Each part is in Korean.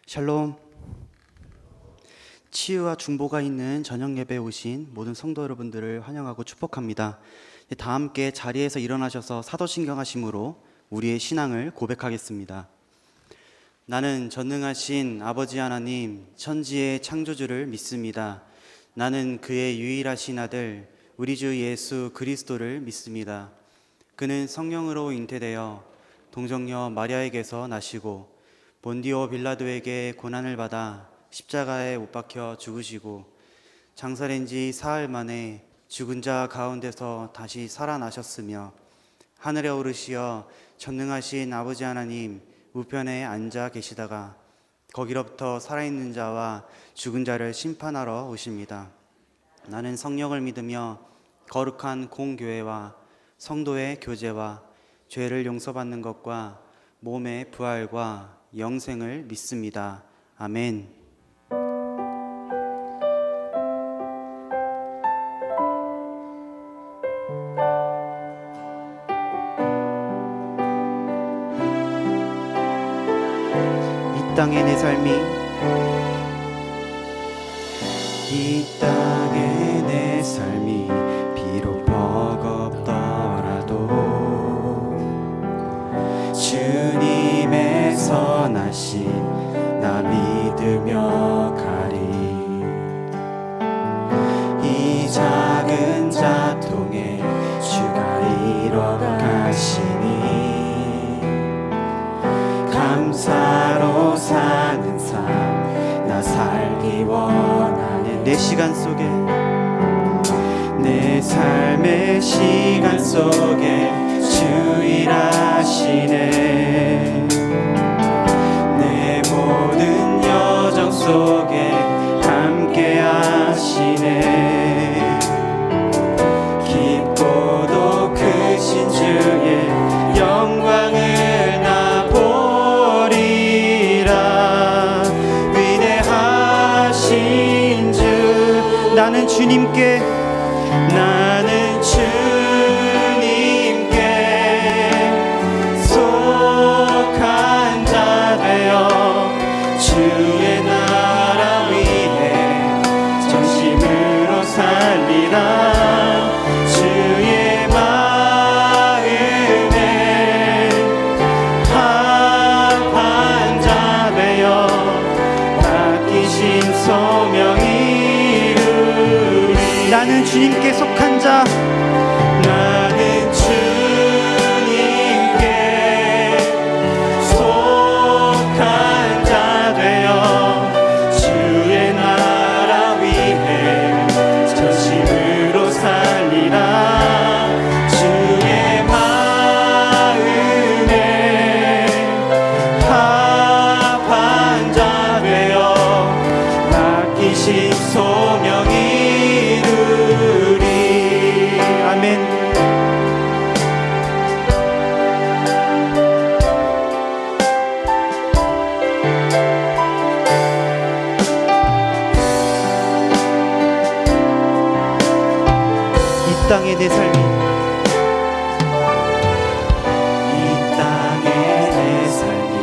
샬롬. 치유와 중보가 있는 저녁 예배에 오신 모든 성도 여러분들을 환영하고 축복합니다. 다 함께 자리에서 일어나셔서 사도신경하심으로 우리의 신앙을 고백하겠습니다. 나는 전능하신 아버지 하나님 천지의 창조주를 믿습니다. 나는 그의 유일하신 아들 우리 주 예수 그리스도를 믿습니다. 그는 성령으로 잉태되어 동정녀 마리아에게서 나시고 본디오 빌라도에게 고난을 받아 십자가에 못 박혀 죽으시고 장사된 지 사흘 만에 죽은 자 가운데서 다시 살아나셨으며 하늘에 오르시어 전능하신 아버지 하나님 우편에 앉아 계시다가 거기로부터 살아있는 자와 죽은 자를 심판하러 오십니다. 나는 성령을 믿으며 거룩한 공교회와 성도의 교제와 죄를 용서받는 것과 몸의 부활과 영생을 믿습니다. 아멘. 이 땅의 내 삶이 이 땅의 내 삶이 비록 버겁더라도 주님의 선하심 나 믿으며 가리. 이 작은 자통에 주가 이뤄가시니 감사로 사는 삶 나 살기 원하네. 내 시간 속에 내 삶의 시간 속에 주 일하시네. 내 모든 여정 속에 함께 하시네. 깊고도 크신 주의 영광을 나 보리라. 위대하신 주 나는 주님께 속한 자 되어 주의 나라 위해 전심으로 살리라. 주의 마음에 합한 자 되어 맡기신 소명 이루리. 나는 주님께 속한 자, 나는 주님께 속한 자 되어 주의 나라 위해 전심으로 살리라. 주의 마음에 합한 자 되어 맡기신 소명 이루리. 아멘. 이 땅의 내 삶이 이 땅의 내 삶이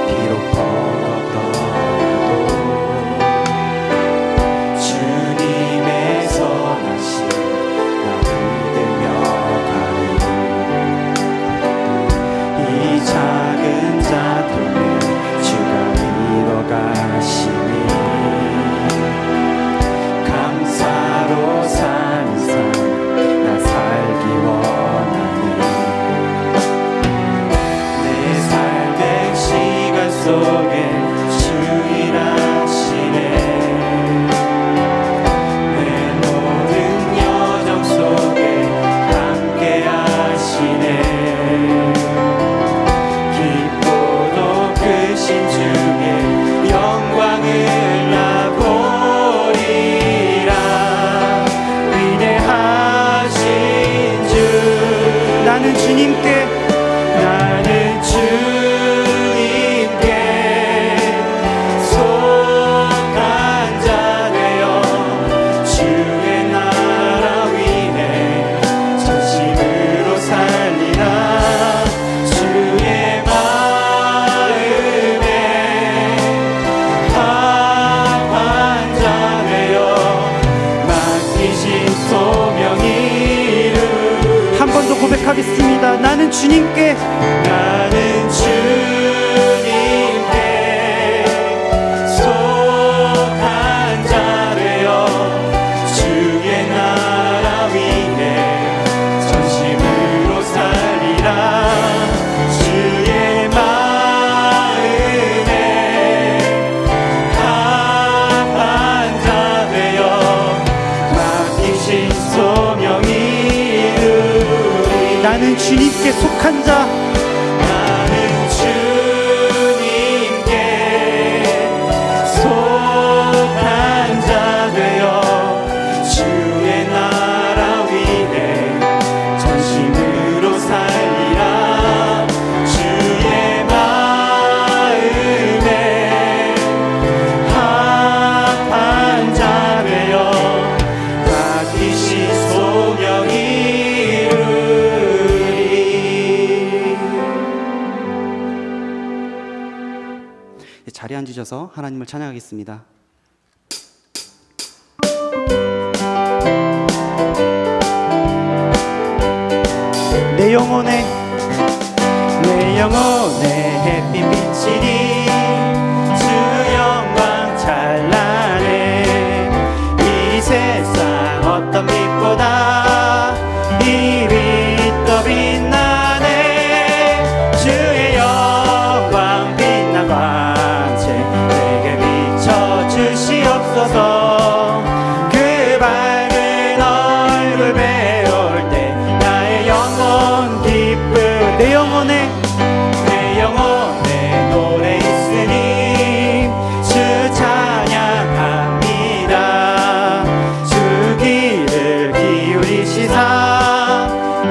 비록 버겁더라도 주님의 선하심 나 믿으며 가리. 이 작은 자통에 주가 이뤄가시니 감사로 사는 삶 나 살기 원하네. 내 삶의 시간 속에 주 일하시네. 내 모든 여정 속에 함께 하시네. 깊고도 크신 주의 영광을 나 보리라. 위대하신 주 나는 주님께 나는 주님께 속한 자 되어 주의 나라 위에 전심으로 살리라. 주의 마음에 합한 자 되어 맡기신 소명이 이루리. 나는 주님께 속한 자, 나는 주님께 속한 자 되어 주의 나라 위에 전심으로 살리라. 주의 마음에 합한 자 되어 맡기신 소명이 이루리. 자리에 앉으셔서 하나님을 찬양하겠습니다. 내 영혼에 햇빛 비치니 주 영광 찬란해. 이 세상 어떤 빛보다 이 빛 더 빛나네. 주의 영광 빛난 광채 내게 비춰주시옵소서. 그 밝은 얼굴 배울 때 나의 영혼 기쁨. 내 영혼에 노래 있으니 주 찬양합니다. 주 귀를 기울이시사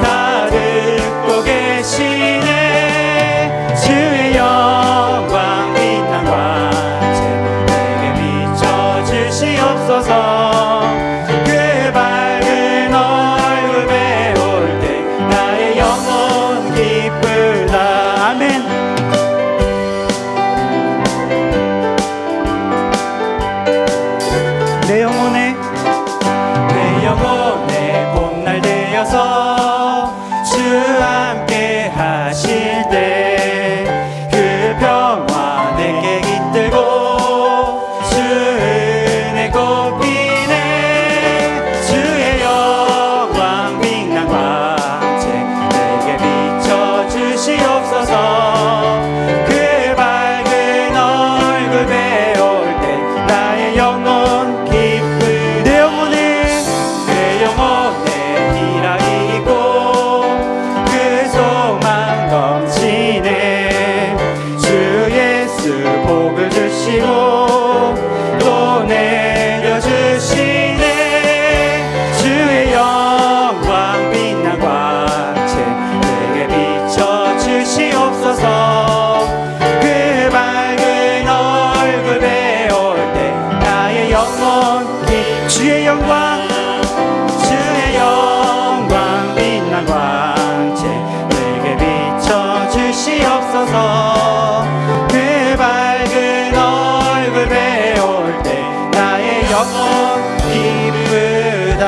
다 듣고 계시네. 주의 영광 빛난 광채 내게 비춰주시옵소서. 그 밝은 얼굴 배울 때 나의 영혼 기쁘다. 아멘. 내 영혼에 봄날 되어서 주 함께 하실 때 그 평화 내게 깃들고 주 은혜 꽃피네. 주의 영광 빛난 광채 내게 비춰주시옵소서. 그 밝은 얼굴 배울 때 나의 영혼 기쁨. 내 영혼에 희락이 있고 그 소망 넘치네. 주 예수 복을 주시고 또 내려주시네. 주의 영광 빛난 광채 내게 비춰주시옵소서. 그 밝은 얼굴 배울 때 나의 영혼 주의 영광 빛난 광채 내게 비춰주시옵소서. 그 밝은 얼굴 배울 때 나의 영혼 기쁘다.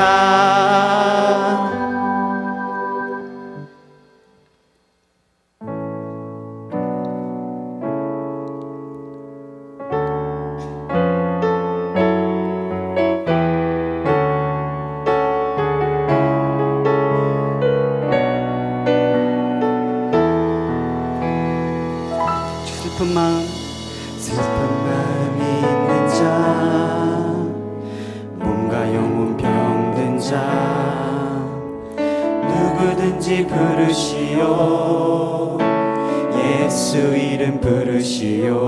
슬픈 마음이 있는 자, 몸과 영혼 병든 자, 누구든지 부르시오. 예수 이름 부르시오.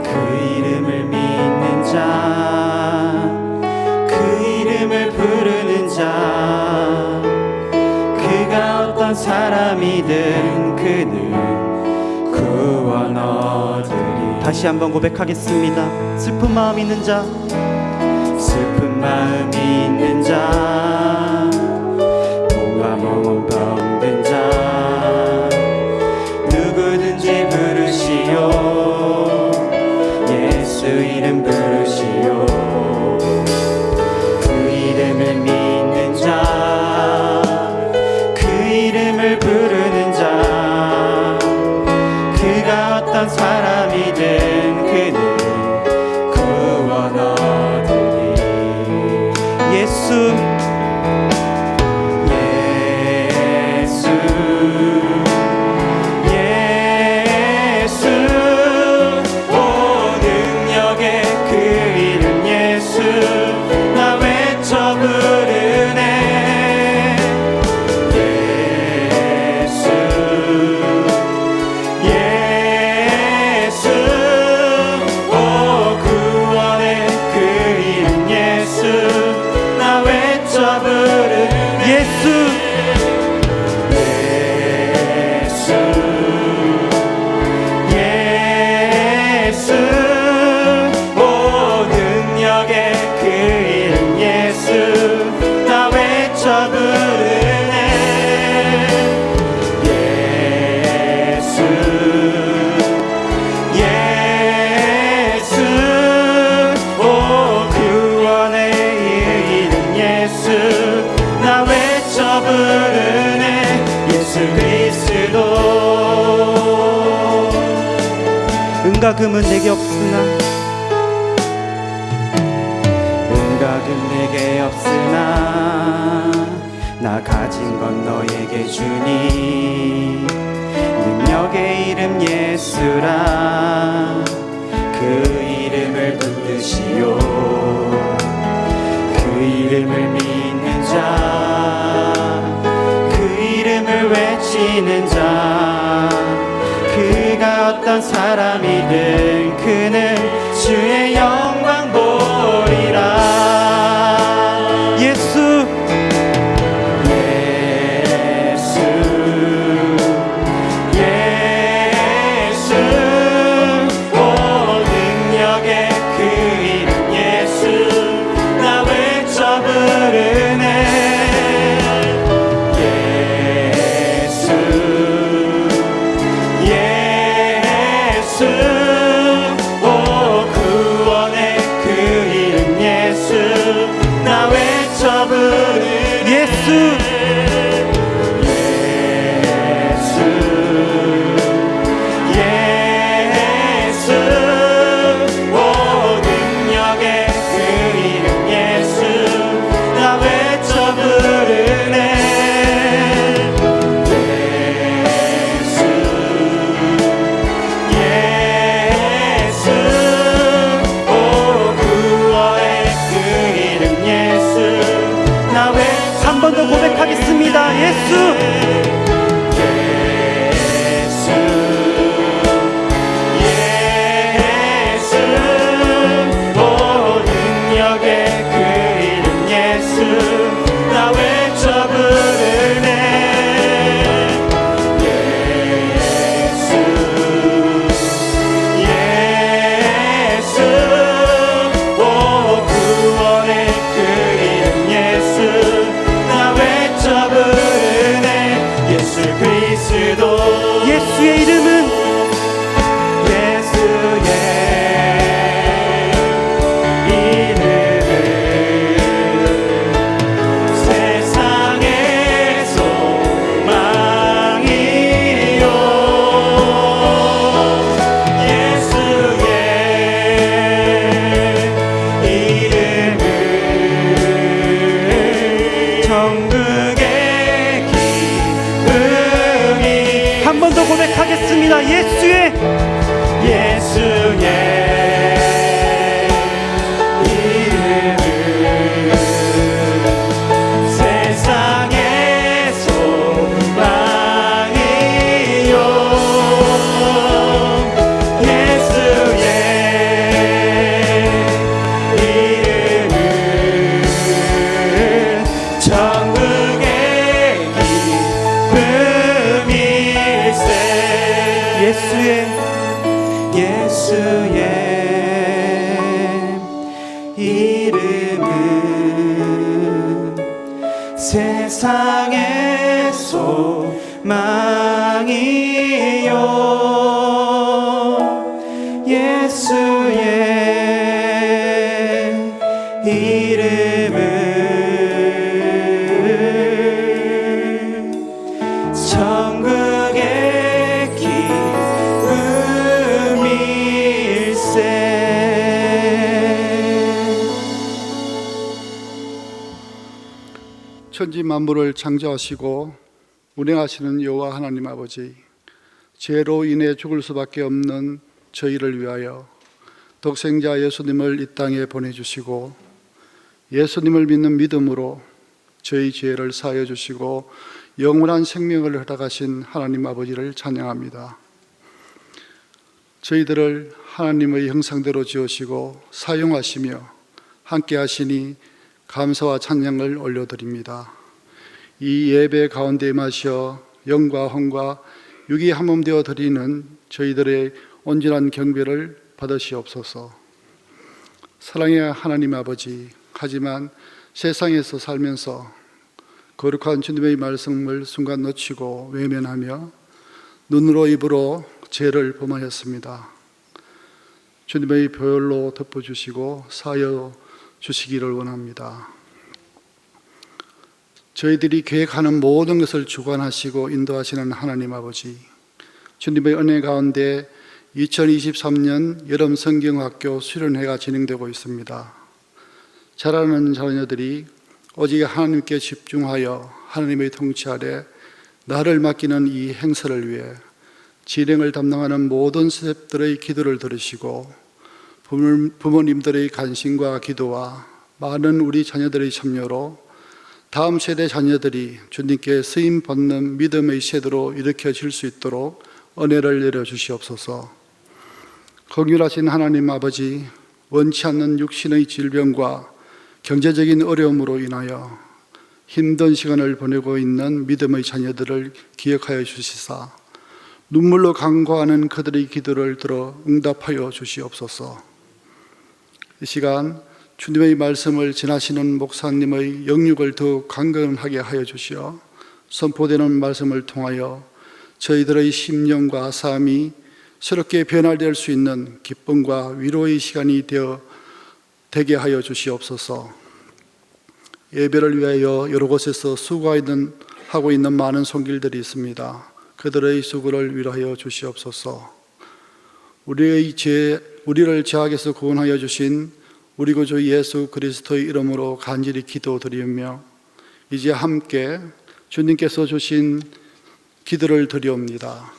그 이름을 믿는 자, 그 이름을 부르는 자, 그가 어떤 사람이든 그는 구원 얻으리. 다시 한번 고백하겠습니다. 슬픈 마음 있는 자, 슬픈 마음 있는 자, 몸과 몸은 병든 자, 누구든지 부르시오. 예수 이름 부르시오. 그 이름을 믿는 자, 그 이름을 부르는 어떤 사람이든 그는 구원 얻으리. 예수 은과 금은 내게 없으나 은과 금 내게 없으나 나 가진 건 너에게 주니 능력의 이름 예수라 그 이름을 붙드시오 그 이름을 믿는 자 그 이름을 외치는 자 그가 어떤 사람이든 그는 주의 영광 보리라. 예수 오 능력의 그 이름 예수 나 외쳐 부르네. 오 구원의 그 이름 예수 나 외쳐 부르네. 예수 오 능력의 그 이름 예수 나 외쳐 부르네. 한 번 더 고백하겠습니다. 예수 오 능력의 그 이름 예수 나 외쳐 부르네. 예수 오 구원의 그 이름 예수 예수 그리스도 예수의 이름은 예수의 이름은 세상의 소망이요 예수의 이름은 천국의 한 번 더 고백하겠습니다. 예수의 이름은 세상의 소망이요 예수의 이름은 천국의 기쁨일세. 예수의 이름은 세상의 소망이요 예수의 이름은 천국의 기쁨 천지 만물을 창조하시고 운행하시는 여호와 하나님 아버지, 죄로 인해 죽을 수밖에 없는 저희를 위하여 독생자 예수님을 이 땅에 보내주시고 예수님을 믿는 믿음으로 저희 죄를 사하여 주시고 영원한 생명을 허락하신 하나님 아버지를 찬양합니다. 저희들을 하나님의 형상대로 지으시고 사용하시며 함께 하시니 감사와 찬양을 올려드립니다. 이 예배 가운데 임하셔 영과 혼과 육이 한 몸 되어 드리는 저희들의 온전한 경배를 받으시옵소서. 사랑의 하나님 아버지, 하지만 세상에서 살면서 거룩한 주님의 말씀을 순간 놓치고 외면하며 눈으로 입으로 죄를 범하였습니다. 주님의 보혈로 덮어주시고 사하여 주시기를 원합니다. 저희들이 계획하는 모든 것을 주관하시고 인도하시는 하나님 아버지, 주님의 은혜 가운데 2023년 여름 성경학교 수련회가 진행되고 있습니다. 자라는 자녀들이 오직 하나님께 집중하여 하나님의 통치 아래 나를 맡기는 이 행사를 위해 진행을 담당하는 모든 스태프들의 기도를 들으시고 부모님들의 관심과 기도와 많은 우리 자녀들의 참여로 다음 세대 자녀들이 주님께 쓰임 받는 믿음의 세대로 일으켜질 수 있도록 은혜를 내려주시옵소서. 긍휼하신 하나님 아버지, 원치 않는 육신의 질병과 경제적인 어려움으로 인하여 힘든 시간을 보내고 있는 믿음의 자녀들을 기억하여 주시사 눈물로 간구하는 그들의 기도를 들어 응답하여 주시옵소서. 이 시간 주님의 말씀을 전하시는 목사님의 영육을 더욱 강건하게 하여 주시어 선포되는 말씀을 통하여 저희들의 심령과 삶이 새롭게 변화될 수 있는 기쁨과 위로의 시간이 되게 하여 주시옵소서. 예배를 위하여 여러 곳에서 수고하고 있는 많은 손길들이 있습니다. 그들의 수고를 위로하여 주시옵소서. 우리를 죄악에서 구원하여 주신 우리 구주 예수 그리스도의 이름으로 간절히 기도드리며 이제 함께 주님께서 주신 기도를 드리옵니다.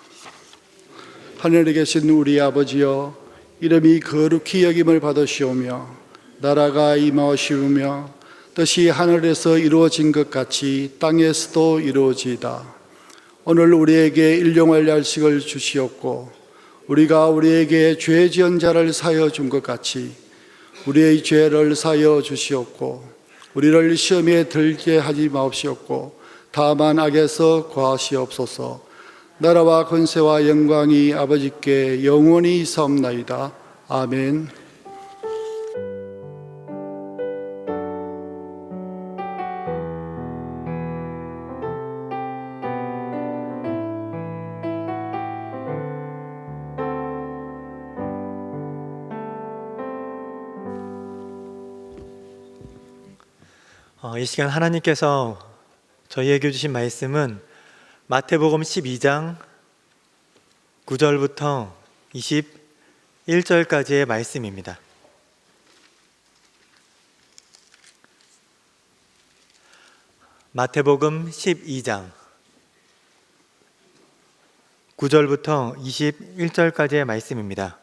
하늘에 계신 우리 아버지여, 이름이 거룩히 여김을 받으시오며 나라가 임하시오며 뜻이 하늘에서 이루어진 것 같이 땅에서도 이루어지이다. 오늘 우리에게 일용할 양식을 주시옵고 우리가 우리에게 죄 지은 자를 사하여 준 것 같이 우리의 죄를 사하여 주시옵고 우리를 시험에 들게 하지 마옵시옵고 다만 악에서 구하시옵소서. 나라와 권세와 영광이 아버지께 영원히 있사옵나이다. 아멘. 이 시간 하나님께서 저희에게 주신 말씀은 마태복음 12장 9절부터 21절까지의 말씀입니다. 마태복음 12장 9절부터 21절까지의 말씀입니다.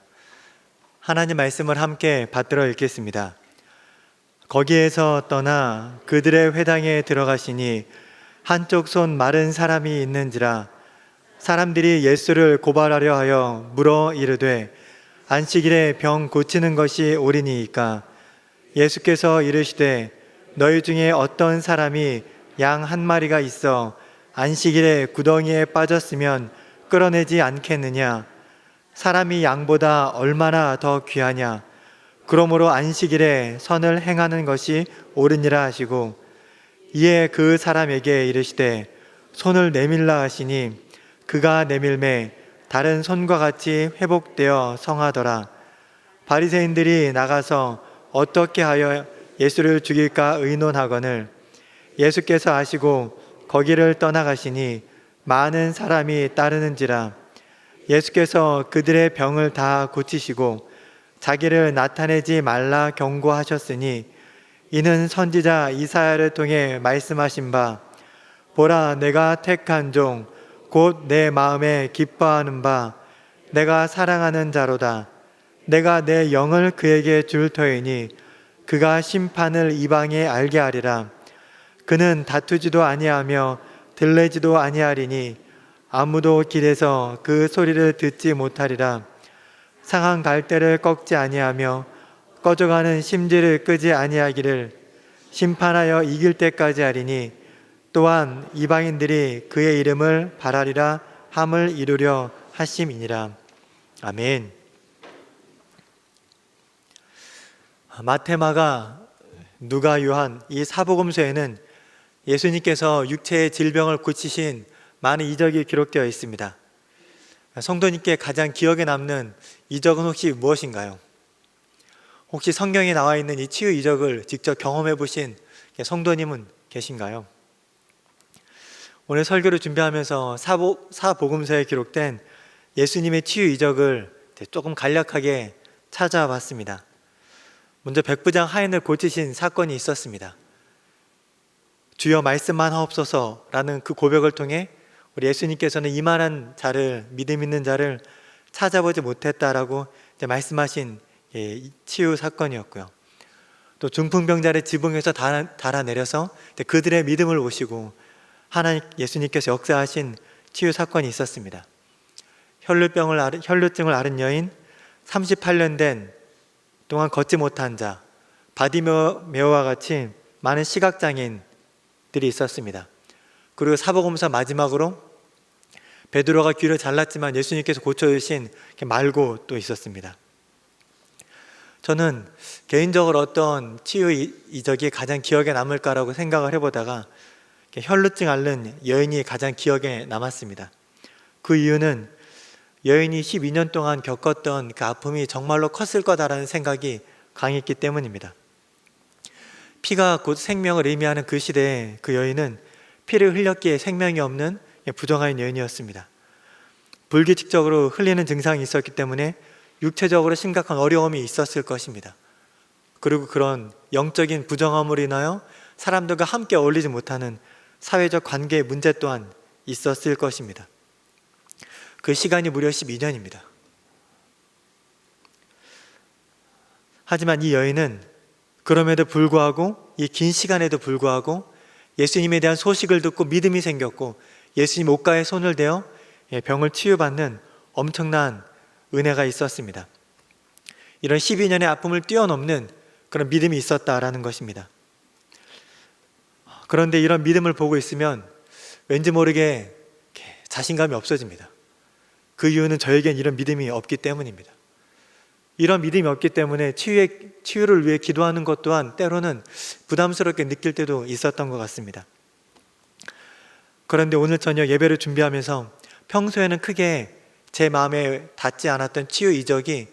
하나님 말씀을 함께 받들어 읽겠습니다. 거기에서 떠나 그들의 회당에 들어가시니 한쪽 손 마른 사람이 있는지라 사람들이 예수를 고발하려 하여 물어 이르되 안식일에 병 고치는 것이 옳으니이까? 예수께서 이르시되 너희 중에 어떤 사람이 양 한 마리가 있어 안식일에 구덩이에 빠졌으면 끌어내지 않겠느냐? 사람이 양보다 얼마나 더 귀하냐? 그러므로 안식일에 선을 행하는 것이 옳으니라 하시고 이에 그 사람에게 이르시되 손을 내밀라 하시니 그가 내밀매 다른 손과 같이 회복되어 성하더라. 바리새인들이 나가서 어떻게 하여 예수를 죽일까 의논하거늘 예수께서 아시고 거기를 떠나가시니 많은 사람이 따르는지라. 예수께서 그들의 병을 다 고치시고 자기를 나타내지 말라 경고하셨으니 이는 선지자 이사야를 통해 말씀하신 바 보라 내가 택한 종 곧 내 마음에 기뻐하는 바 내가 사랑하는 자로다. 내가 내 영을 그에게 줄 터이니 그가 심판을 이방에 알게 하리라. 그는 다투지도 아니하며 들레지도 아니하리니 아무도 길에서 그 소리를 듣지 못하리라. 상한 갈대를 꺾지 아니하며 꺼져가는 심지를 끄지 아니하기를 심판하여 이길 때까지 하리니 또한 이방인들이 그의 이름을 바라리라 함을 이루려 하심이니라. 아멘. 마태, 마가, 누가, 요한 이 사복음서에는 예수님께서 육체의 질병을 고치신 많은 이적이 기록되어 있습니다. 성도님께 가장 기억에 남는 이적은 혹시 무엇인가요? 혹시 성경에 나와 있는 이 치유 이적을 직접 경험해 보신 성도님은 계신가요? 오늘 설교를 준비하면서 사복음서에 기록된 예수님의 치유 이적을 조금 간략하게 찾아봤습니다. 먼저 백부장 하인을 고치신 사건이 있었습니다. 주여 말씀만 하옵소서라는 그 고백을 통해 우리 예수님께서는 이만한 자를, 믿음 있는 자를 찾아보지 못했다라고 말씀하신 치유 사건이었고요. 또 중풍병자를 지붕에서 달아내려서 그들의 믿음을 보시고 하나님 예수님께서 역사하신 치유 사건이 있었습니다. 혈루증을 앓은 여인, 38년 된 동안 걷지 못한 자, 바디메오와 같이 많은 시각장애인들이 있었습니다. 그리고 사복음서 마지막으로 베드로가 귀를 잘랐지만 예수님께서 고쳐주신 말고 또 있었습니다. 저는 개인적으로 어떤 치유 이적이 가장 기억에 남을까라고 생각을 해보다가 혈루증 앓는 여인이 가장 기억에 남았습니다. 그 이유는 여인이 12년 동안 겪었던 그 아픔이 정말로 컸을 거다라는 생각이 강했기 때문입니다. 피가 곧 생명을 의미하는 그 시대에 그 여인은 피를 흘렸기에 생명이 없는 부정한 여인이었습니다. 불규칙적으로 흘리는 증상이 있었기 때문에 육체적으로 심각한 어려움이 있었을 것입니다. 그리고 그런 영적인 부정함으로 인하여 사람들과 함께 어울리지 못하는 사회적 관계의 문제 또한 있었을 것입니다. 그 시간이 무려 12년입니다. 하지만 이 여인은 그럼에도 불구하고 이 긴 시간에도 불구하고 예수님에 대한 소식을 듣고 믿음이 생겼고 예수님 옷가에 손을 대어 병을 치유받는 엄청난 은혜가 있었습니다. 이런 12년의 아픔을 뛰어넘는 그런 믿음이 있었다라는 것입니다. 그런데 이런 믿음을 보고 있으면 왠지 모르게 자신감이 없어집니다. 그 이유는 저에겐 이런 믿음이 없기 때문입니다. 이런 믿음이 없기 때문에 치유를 위해 기도하는 것 또한 때로는 부담스럽게 느낄 때도 있었던 것 같습니다. 그런데 오늘 저녁 예배를 준비하면서 평소에는 크게 제 마음에 닿지 않았던 치유 이적이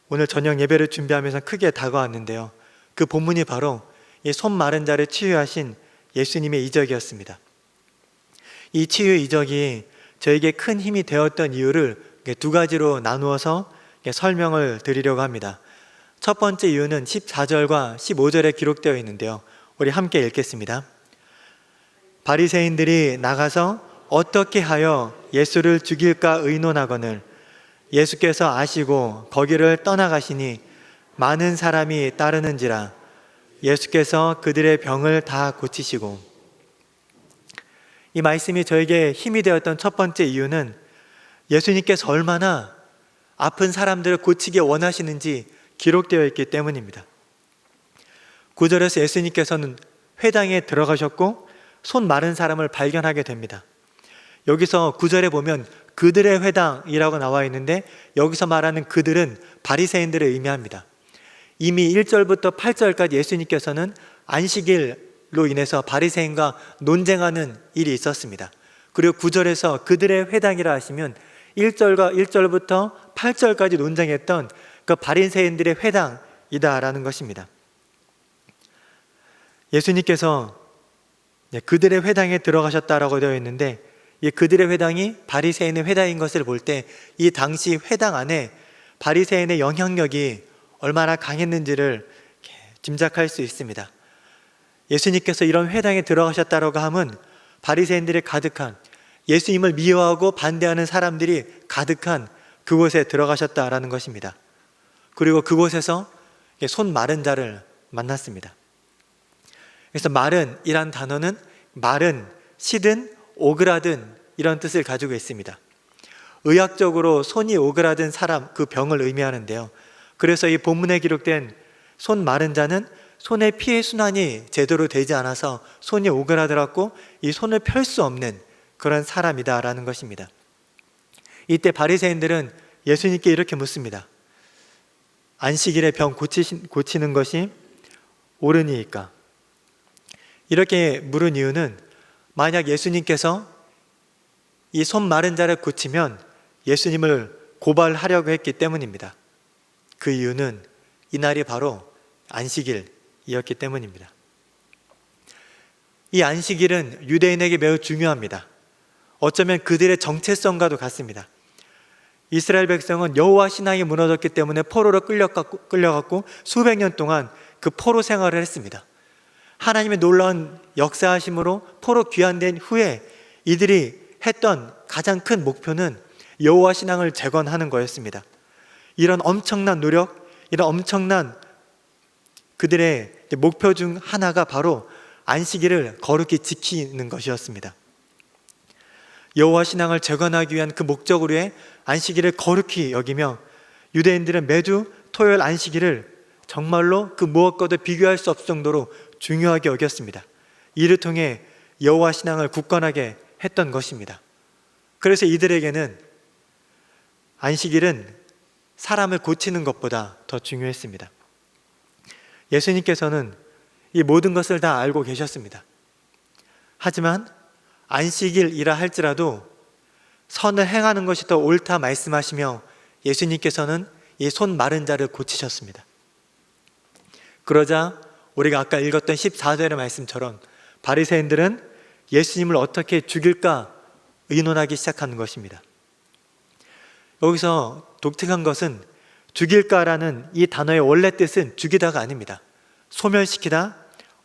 오늘 저녁 예배를 준비하면서 크게 다가왔는데요. 그 본문이 바로 이 손 마른 자를 치유하신 예수님의 이적이었습니다. 이 치유 이적이 저에게 큰 힘이 되었던 이유를 두 가지로 나누어서 설명을 드리려고 합니다. 첫 번째 이유는 14절과 15절에 기록되어 있는데요. 우리 함께 읽겠습니다. 바리새인들이 나가서 어떻게 하여 예수를 죽일까 의논하거늘 예수께서 아시고 거기를 떠나가시니 많은 사람이 따르는지라 예수께서 그들의 병을 다 고치시고. 이 말씀이 저에게 힘이 되었던 첫 번째 이유는 예수님께서 얼마나 아픈 사람들을 고치기 원하시는지 기록되어 있기 때문입니다. 9절에서 예수님께서는 회당에 들어가셨고 손 마른 사람을 발견하게 됩니다. 여기서 9절에 보면 그들의 회당이라고 나와 있는데 여기서 말하는 그들은 바리새인들을 의미합니다. 이미 1절부터 8절까지 예수님께서는 안식일로 인해서 바리새인과 논쟁하는 일이 있었습니다. 그리고 9절에서 그들의 회당이라 하시면 1절부터 8절까지 논쟁했던 그 바리새인들의 회당이다라는 것입니다. 예수님께서 그들의 회당에 들어가셨다라고 되어 있는데 이 그들의 회당이 바리새인의 회당인 것을 볼 때 이 당시 회당 안에 바리새인의 영향력이 얼마나 강했는지를 짐작할 수 있습니다. 예수님께서 이런 회당에 들어가셨다라고 하면 바리새인들이 가득한, 예수님을 미워하고 반대하는 사람들이 가득한 그곳에 들어가셨다라는 것입니다. 그리고 그곳에서 손 마른 자를 만났습니다. 그래서 마른이란 단어는 마른, 시든, 오그라든 이런 뜻을 가지고 있습니다. 의학적으로 손이 오그라든 사람, 그 병을 의미하는데요. 그래서 이 본문에 기록된 손 마른 자는 손의 피의 순환이 제대로 되지 않아서 손이 오그라들었고 이 손을 펼 수 없는 그런 사람이다라는 것입니다. 이때 바리새인들은 예수님께 이렇게 묻습니다. 안식일에 병 고치는 것이 옳으니까? 이렇게 물은 이유는 만약 예수님께서 이 손 마른 자를 고치면 예수님을 고발하려고 했기 때문입니다. 그 이유는 이날이 바로 안식일이었기 때문입니다. 이 안식일은 유대인에게 매우 중요합니다. 어쩌면 그들의 정체성과도 같습니다. 이스라엘 백성은 여호와 신앙이 무너졌기 때문에 포로로 끌려갔고 수백 년 동안 그 포로 생활을 했습니다. 하나님의 놀라운 역사하심으로 포로 귀환된 후에 이들이 했던 가장 큰 목표는 여호와 신앙을 재건하는 거였습니다. 이런 엄청난 노력, 이런 엄청난 그들의 목표 중 하나가 바로 안식일을 거룩히 지키는 것이었습니다. 여호와 신앙을 재건하기 위한 그 목적으로의 안식일을 거룩히 여기며 유대인들은 매주 토요일 안식일을 정말로 그 무엇과도 비교할 수 없을 정도로 중요하게 여겼습니다. 이를 통해 여호와 신앙을 굳건하게 했던 것입니다. 그래서 이들에게는 안식일은 사람을 고치는 것보다 더 중요했습니다. 예수님께서는 이 모든 것을 다 알고 계셨습니다. 하지만 안식일이라 할지라도 선을 행하는 것이 더 옳다 말씀하시며 예수님께서는 이 손 마른 자를 고치셨습니다. 그러자 우리가 아까 읽었던 14절의 말씀처럼 바리새인들은 예수님을 어떻게 죽일까 의논하기 시작하는 것입니다. 여기서 독특한 것은 죽일까라는 이 단어의 원래 뜻은 죽이다가 아닙니다. 소멸시키다,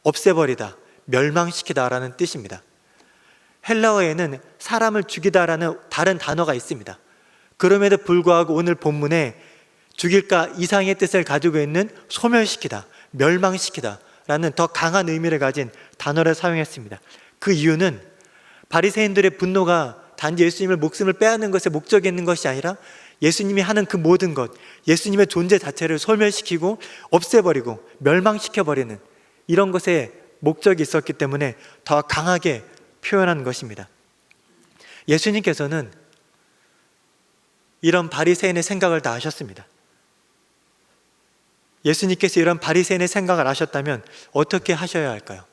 없애버리다, 멸망시키다라는 뜻입니다. 헬라어에는 사람을 죽이다라는 다른 단어가 있습니다. 그럼에도 불구하고 오늘 본문에 죽일까 이상의 뜻을 가지고 있는 소멸시키다, 멸망시키다 라는 더 강한 의미를 가진 단어를 사용했습니다. 그 이유는 바리새인들의 분노가 단지 예수님을 목숨을 빼앗는 것에 목적이 있는 것이 아니라 예수님이 하는 그 모든 것, 예수님의 존재 자체를 소멸시키고 없애버리고 멸망시켜버리는 이런 것에 목적이 있었기 때문에 더 강하게 표현한 것입니다. 예수님께서는 이런 바리새인의 생각을 다 아셨습니다. 예수님께서 이런 바리새인의 생각을 아셨다면 어떻게 하셔야 할까요?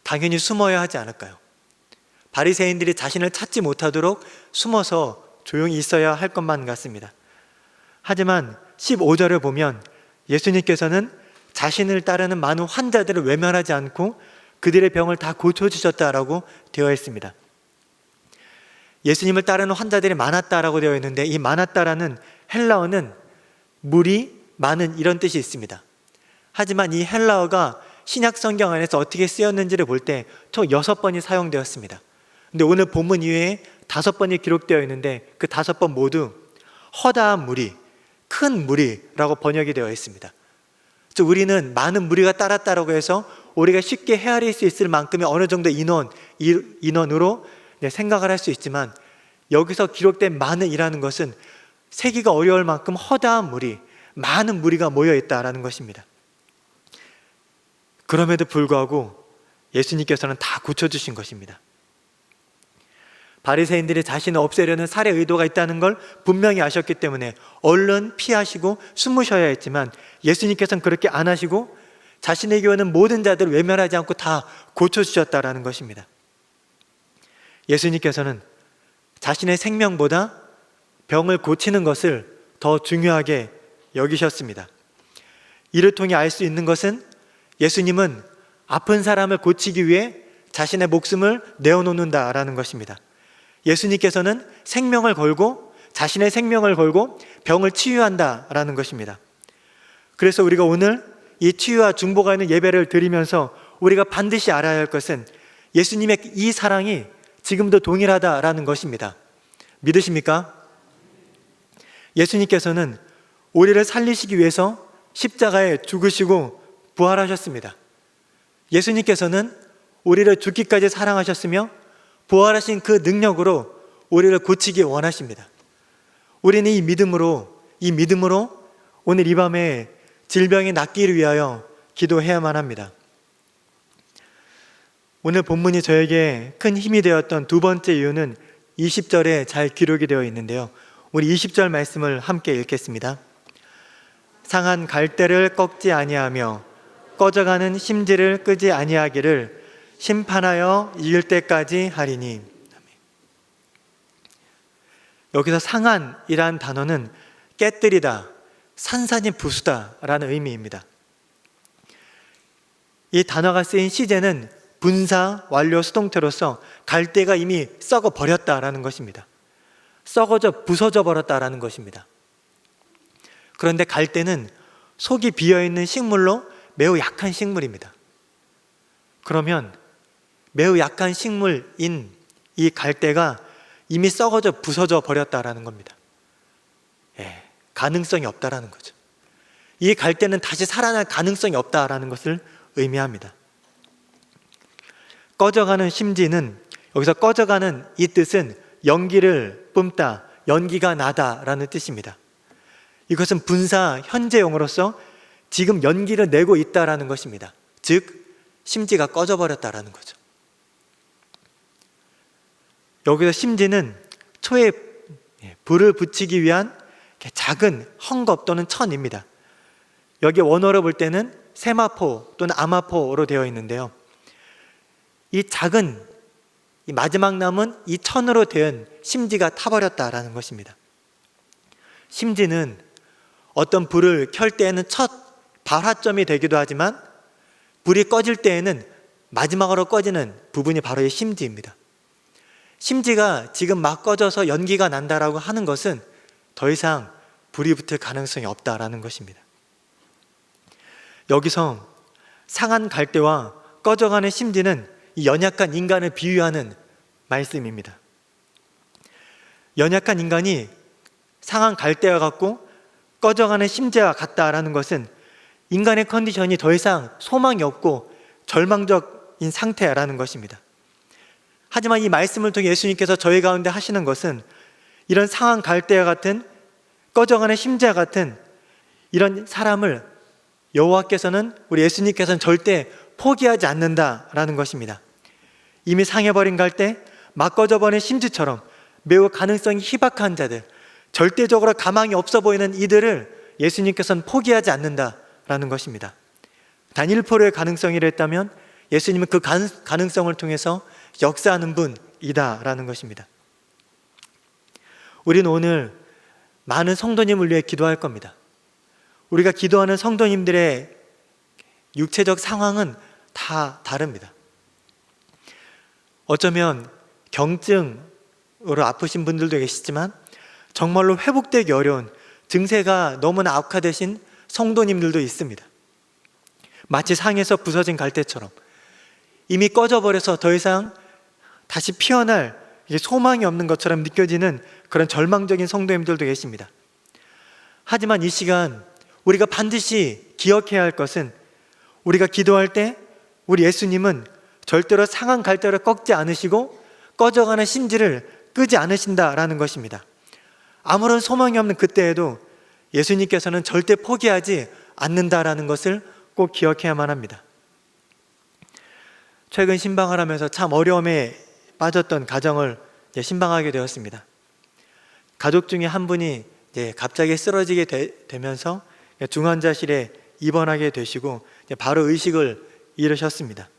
당연히 숨어야 하지 않을까요? 바리새인들이 자신을 찾지 못하도록 숨어서 조용히 있어야 할 것만 같습니다. 하지만 15절을 보면 예수님께서는 자신을 따르는 많은 환자들을 외면하지 않고 그들의 병을 다 고쳐주셨다라고 되어 있습니다. 예수님을 따르는 환자들이 많았다라고 되어 있는데 이 많았다라는 헬라어는 무리, 많은 이런 뜻이 있습니다. 하지만 이 헬라어가 신약 성경 안에서 어떻게 쓰였는지를 볼 때 총 6번이 사용되었습니다. 근데 오늘 본문 이외에 5번이 기록되어 있는데 그 5번 모두 허다한 무리, 큰 무리라고 번역이 되어 있습니다. 즉 우리는 많은 무리가 따랐다라고 해서 우리가 쉽게 헤아릴 수 있을 만큼의 어느 정도 인원으로 생각을 할 수 있지만 여기서 기록된 많은이라는 것은 세기가 어려울 만큼 허다한 무리, 많은 무리가 모여 있다라는 것입니다. 그럼에도 불구하고 예수님께서는 다 고쳐주신 것입니다. 바리새인들이 자신을 없애려는 살해 의도가 있다는 걸 분명히 아셨기 때문에 얼른 피하시고 숨으셔야 했지만 예수님께서는 그렇게 안 하시고 자신에게 오는 모든 자들을 외면하지 않고 다 고쳐주셨다라는 것입니다. 예수님께서는 자신의 생명보다 병을 고치는 것을 더 중요하게 여기셨습니다. 이를 통해 알 수 있는 것은 예수님은 아픈 사람을 고치기 위해 자신의 목숨을 내어놓는다라는 것입니다. 예수님께서는 생명을 걸고 자신의 생명을 걸고 병을 치유한다라는 것입니다. 그래서 우리가 오늘 이 치유와 중보가 있는 예배를 드리면서 우리가 반드시 알아야 할 것은 예수님의 이 사랑이 지금도 동일하다라는 것입니다. 믿으십니까? 예수님께서는 우리를 살리시기 위해서 십자가에 죽으시고 부활하셨습니다. 예수님께서는 우리를 죽기까지 사랑하셨으며 부활하신 그 능력으로 우리를 고치기 원하십니다. 우리는 이 믿음으로 오늘 이 밤에 질병이 낫기를 위하여 기도해야만 합니다. 오늘 본문이 저에게 큰 힘이 되었던 두 번째 이유는 20절에 잘 기록이 되어 있는데요. 우리 20절 말씀을 함께 읽겠습니다. 상한 갈대를 꺾지 아니하며 꺼져가는 심지를 끄지 아니하기를 심판하여 이길 때까지 하리니. 여기서 상한이란 단어는 깨뜨리다, 산산이 부수다라는 의미입니다. 이 단어가 쓰인 시제는 분사 완료 수동태로서 갈대가 이미 썩어 버렸다라는 것입니다. 썩어져 부서져 버렸다라는 것입니다. 그런데 갈대는 속이 비어있는 식물로 매우 약한 식물입니다. 그러면 매우 약한 식물인 이 갈대가 이미 썩어져 부서져 버렸다라는 겁니다. 가능성이 없다라는 거죠. 이 갈대는 다시 살아날 가능성이 없다라는 것을 의미합니다. 꺼져가는 심지는, 여기서 꺼져가는 이 뜻은 연기를 뿜다, 연기가 나다라는 뜻입니다. 이것은 분사 현재용어로서 지금 연기를 내고 있다라는 것입니다. 즉 심지가 꺼져버렸다라는 거죠. 여기서 심지는 초에 불을 붙이기 위한 작은 헝겊 또는 천입니다. 여기 원어로 볼 때는 세마포 또는 아마포로 되어 있는데요. 이 작은 이 마지막 남은 이 천으로 된 심지가 타버렸다라는 것입니다. 심지는 어떤 불을 켤 때에는 첫 발화점이 되기도 하지만 불이 꺼질 때에는 마지막으로 꺼지는 부분이 바로 이 심지입니다. 심지가 지금 막 꺼져서 연기가 난다라고 하는 것은 더 이상 불이 붙을 가능성이 없다라는 것입니다. 여기서 상한 갈대와 꺼져가는 심지는 이 연약한 인간을 비유하는 말씀입니다. 연약한 인간이 상한 갈대와 같고 꺼져가는 심지와 같다라는 것은 인간의 컨디션이 더 이상 소망이 없고 절망적인 상태라는 것입니다. 하지만 이 말씀을 통해 예수님께서 저희 가운데 하시는 것은 이런 상한 갈대와 같은 꺼져가는 심지와 같은 이런 사람을 여호와께서는, 우리 예수님께서는 절대 포기하지 않는다라는 것입니다. 이미 상해버린 갈대, 막 꺼져버린 심지처럼 매우 가능성이 희박한 자들, 절대적으로 가망이 없어 보이는 이들을 예수님께서는 포기하지 않는다라는 것입니다. 단 1%의 가능성이라 했다면 예수님은 그 가능성을 통해서 역사하는 분이다라는 것입니다. 우리는 오늘 많은 성도님을 위해 기도할 겁니다. 우리가 기도하는 성도님들의 육체적 상황은 다 다릅니다. 어쩌면 경증으로 아프신 분들도 계시지만 정말로 회복되기 어려운 증세가 너무나 악화되신 성도님들도 있습니다. 마치 상에서 부서진 갈대처럼 이미 꺼져버려서 더 이상 다시 피어날 소망이 없는 것처럼 느껴지는 그런 절망적인 성도님들도 계십니다. 하지만 이 시간 우리가 반드시 기억해야 할 것은, 우리가 기도할 때 우리 예수님은 절대로 상한 갈대를 꺾지 않으시고 꺼져가는 심지를 끄지 않으신다라는 것입니다. 아무런 소망이 없는 그때에도 예수님께서는 절대 포기하지 않는다라는 것을 꼭 기억해야만 합니다. 최근 신방을 하면서 참 어려움에 빠졌던 가정을 신방하게 되었습니다. 가족 중에 한 분이 갑자기 쓰러지게 되면서 중환자실에 입원하게 되시고 바로 의식을 잃으셨습니다.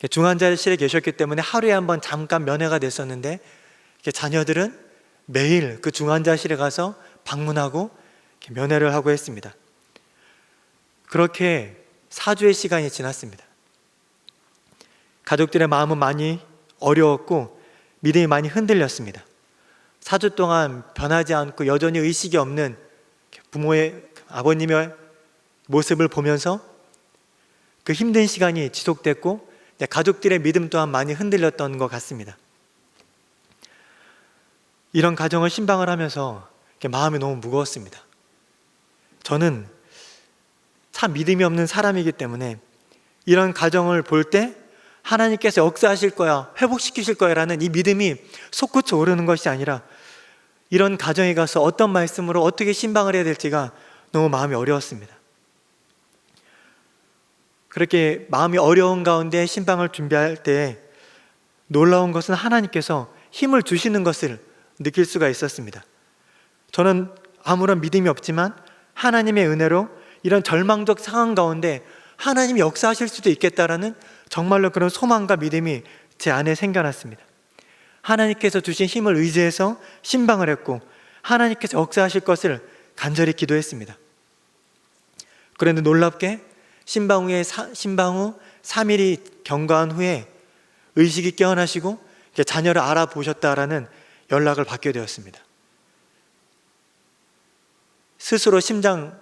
중환자실에 계셨기 때문에 하루에 한 번 잠깐 면회가 됐었는데 자녀들은 매일 그 중환자실에 가서 방문하고 면회를 하고 했습니다. 그렇게 4주의 시간이 지났습니다. 가족들의 마음은 많이 어려웠고 믿음이 많이 흔들렸습니다. 4주 동안 변하지 않고 여전히 의식이 없는 부모의, 아버님의 모습을 보면서 그 힘든 시간이 지속됐고 가족들의 믿음 또한 많이 흔들렸던 것 같습니다. 이런 가정을 신방을 하면서 마음이 너무 무거웠습니다. 저는 참 믿음이 없는 사람이기 때문에 이런 가정을 볼 때 하나님께서 역사하실 거야, 회복시키실 거야 라는 이 믿음이 솟구쳐 오르는 것이 아니라 이런 가정에 가서 어떤 말씀으로 어떻게 신방을 해야 될지가 너무 마음이 어려웠습니다. 그렇게 마음이 어려운 가운데 신방을 준비할 때 놀라운 것은 하나님께서 힘을 주시는 것을 느낄 수가 있었습니다. 저는 아무런 믿음이 없지만 하나님의 은혜로 이런 절망적 상황 가운데 하나님이 역사하실 수도 있겠다라는 정말로 그런 소망과 믿음이 제 안에 생겨났습니다. 하나님께서 주신 힘을 의지해서 신방을 했고 하나님께서 역사하실 것을 간절히 기도했습니다. 그런데 놀랍게 신방 후 3일이 경과한 후에 의식이 깨어나시고 자녀를 알아보셨다라는 연락을 받게 되었습니다. 스스로 심장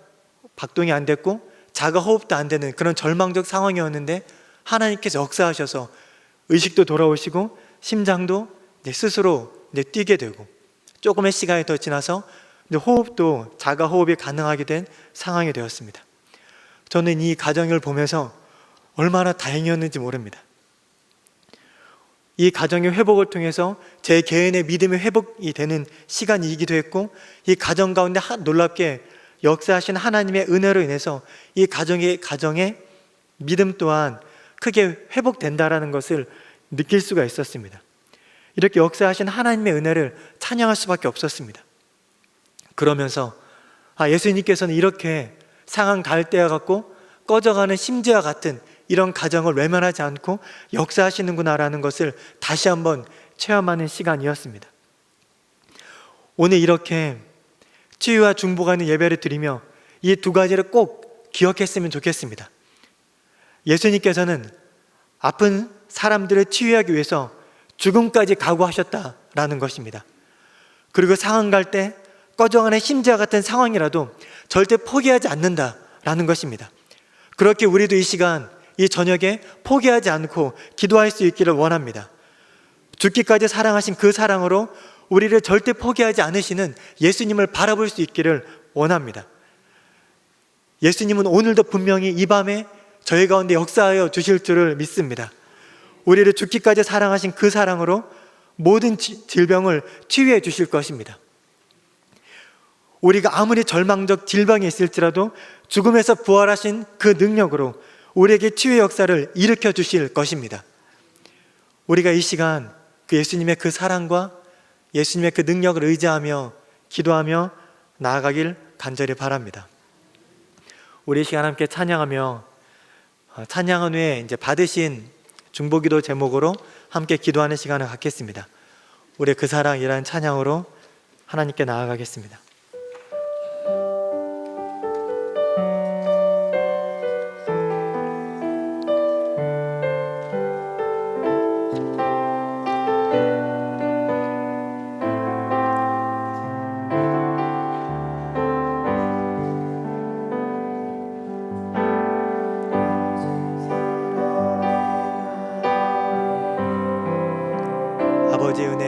박동이 안 됐고 자가 호흡도 안 되는 그런 절망적 상황이었는데 하나님께서 역사하셔서 의식도 돌아오시고 심장도 스스로 뛰게 되고 조금의 시간이 더 지나서 호흡도 자가 호흡이 가능하게 된 상황이 되었습니다. 저는 이 가정을 보면서 얼마나 다행이었는지 모릅니다. 이 가정의 회복을 통해서 제 개인의 믿음의 회복이 되는 시간이기도 했고 이 가정 가운데 놀랍게 역사하신 하나님의 은혜로 인해서 이 가정의 믿음 또한 크게 회복된다라는 것을 느낄 수가 있었습니다. 이렇게 역사하신 하나님의 은혜를 찬양할 수밖에 없었습니다. 그러면서 예수님께서는 이렇게 상한 갈대와 같고 꺼져가는 심지와 같은 이런 가정을 외면하지 않고 역사하시는구나라는 것을 다시 한번 체험하는 시간이었습니다. 오늘 이렇게 치유와 중보가 있는 예배를 드리며 이 두 가지를 꼭 기억했으면 좋겠습니다. 예수님께서는 아픈 사람들을 치유하기 위해서 죽음까지 각오하셨다라는 것입니다. 그리고 상한 갈 때 꺼져가는 심지와 같은 상황이라도 절대 포기하지 않는다라는 것입니다. 그렇게 우리도 이 시간 이 저녁에 포기하지 않고 기도할 수 있기를 원합니다. 죽기까지 사랑하신 그 사랑으로 우리를 절대 포기하지 않으시는 예수님을 바라볼 수 있기를 원합니다. 예수님은 오늘도 분명히 이 밤에 저희 가운데 역사하여 주실 줄을 믿습니다. 우리를 죽기까지 사랑하신 그 사랑으로 모든 질병을 치유해 주실 것입니다. 우리가 아무리 절망적 질병이 있을지라도 죽음에서 부활하신 그 능력으로 우리에게 치유의 역사를 일으켜 주실 것입니다. 우리가 이 시간 그 예수님의 그 사랑과 예수님의 그 능력을 의지하며 기도하며 나아가길 간절히 바랍니다. 우리 이 시간 함께 찬양하며 찬양한 후에 이제 받으신 중보기도 제목으로 함께 기도하는 시간을 갖겠습니다. 우리의 그 사랑이라는 찬양으로 하나님께 나아가겠습니다. 아버지 은혜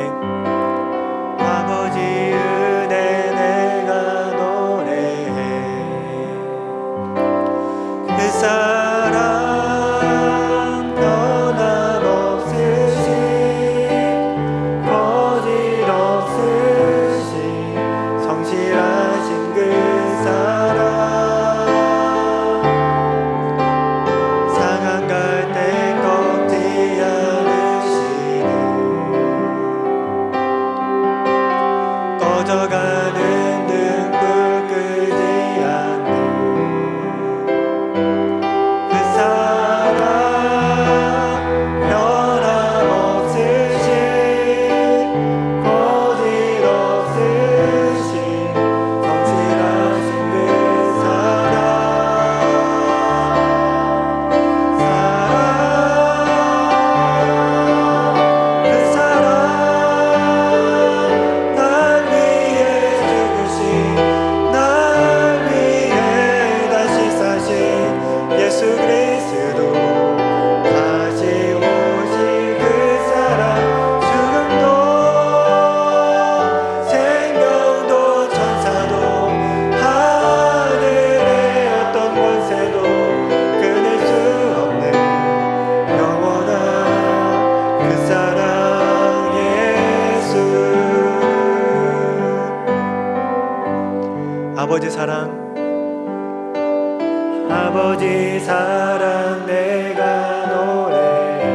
아버지 사랑, 아버지 사랑 내가 노래해.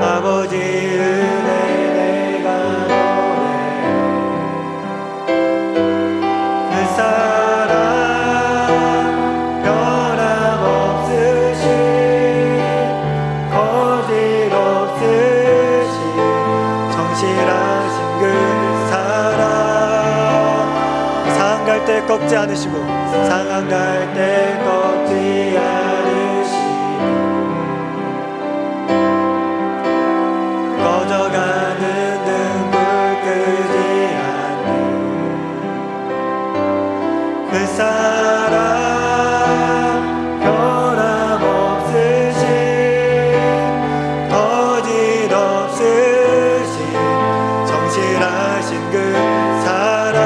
아버지 은혜 내가 노래해. 그 사랑 변함없으신 거짓없으신 정실하신 그 사랑, 상한 갈 때 꺾지 않으시고 상한 갈 때 꺾지 않으시고 꺼져가는 눈물 끄지 않는 그 사랑 변함없으신 거짓없으신 정실하신 그 사랑,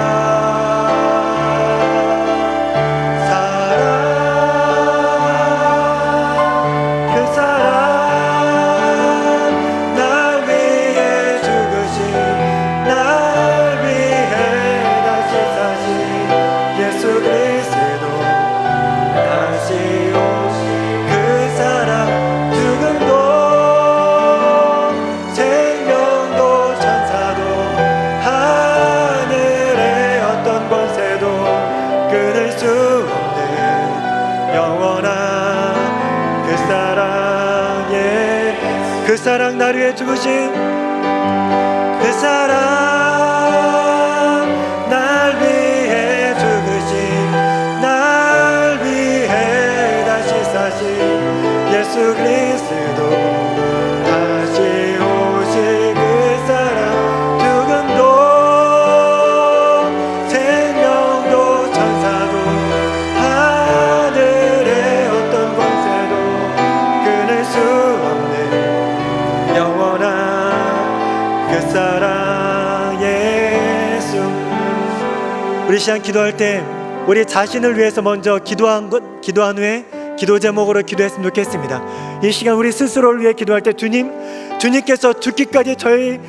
그 사랑 날 위해 죽으신, 날 위해 다시 사신 예수 그리스도, 다시 오신 그 사랑, 죽음도 생명도 천사도 하늘의 어떤 권세도 끊을 수 없는 영원한 그 사랑, 예, 그 사랑 날 위해 죽으신 그 사랑, 날 위해 죽으신, 날 위해 다시 사신 예수 그리스도, 다시 오실 그 사랑, 죽음도 생명도 천사도 하늘의 어떤 권세도 끊을 수 없는 영원한 그 사랑, 예수. 우리 시간 기도할 때 우리 자신을 위해서 먼저 기도한 후에 기도 제목으로 기도했으면 좋겠습니다. 이 시간 우리 스스로를 위해 기도할 때 주님께서 죽기까지 저희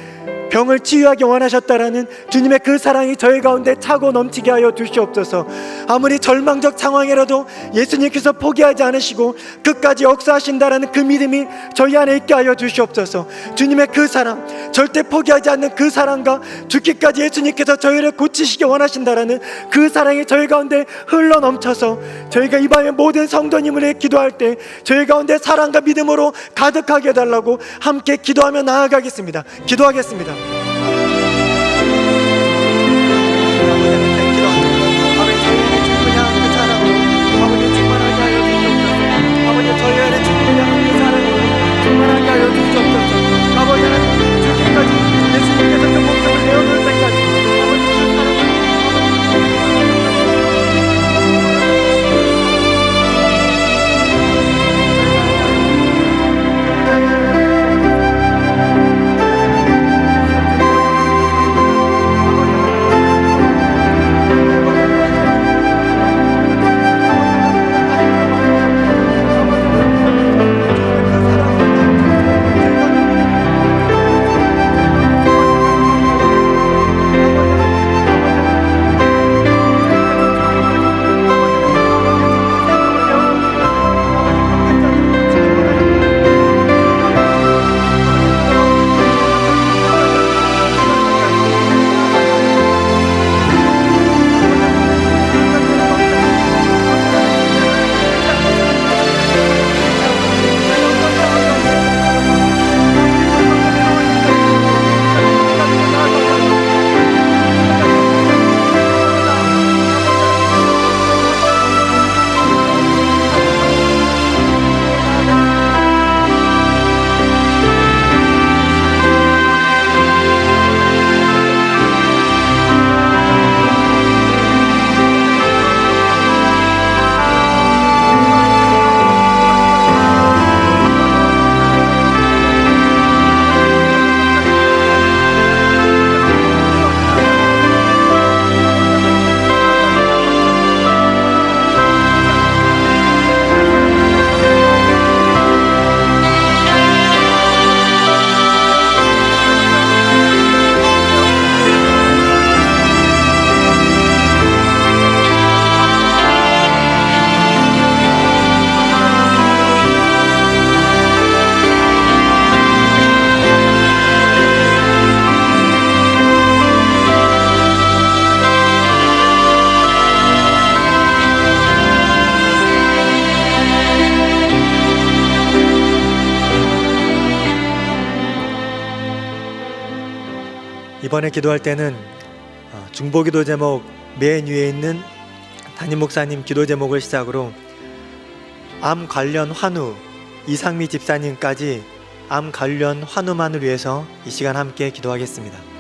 병을 치유하기 원하셨다라는 주님의 그 사랑이 저희 가운데 차고 넘치게 하여 주시옵소서. 아무리 절망적 상황이라도 예수님께서 포기하지 않으시고 끝까지 역사하신다라는 그 믿음이 저희 안에 있게 하여 주시옵소서. 주님의 그 사랑, 절대 포기하지 않는 그 사랑과 죽기까지 예수님께서 저희를 고치시기 원하신다라는 그 사랑이 저희 가운데 흘러 넘쳐서 저희가 이 밤에 모든 성도님을 위해 기도할 때 저희 가운데 사랑과 믿음으로 가득하게 해달라고 함께 기도하며 나아가겠습니다. 기도하겠습니다. 이번에 기도할 때는 중보기도 제목 맨 위에 있는 담임 목사님 기도 제목을 시작으로 암 관련 환우 이상미 집사님까지 암 관련 환우만을 위해서 이 시간 함께 기도하겠습니다.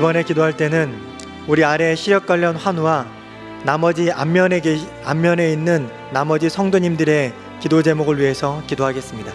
이번에 기도할 때는 우리 아래 시력 관련 환우와 나머지 앞면에 있는 나머지 성도님들의 기도 제목을 위해서 기도하겠습니다.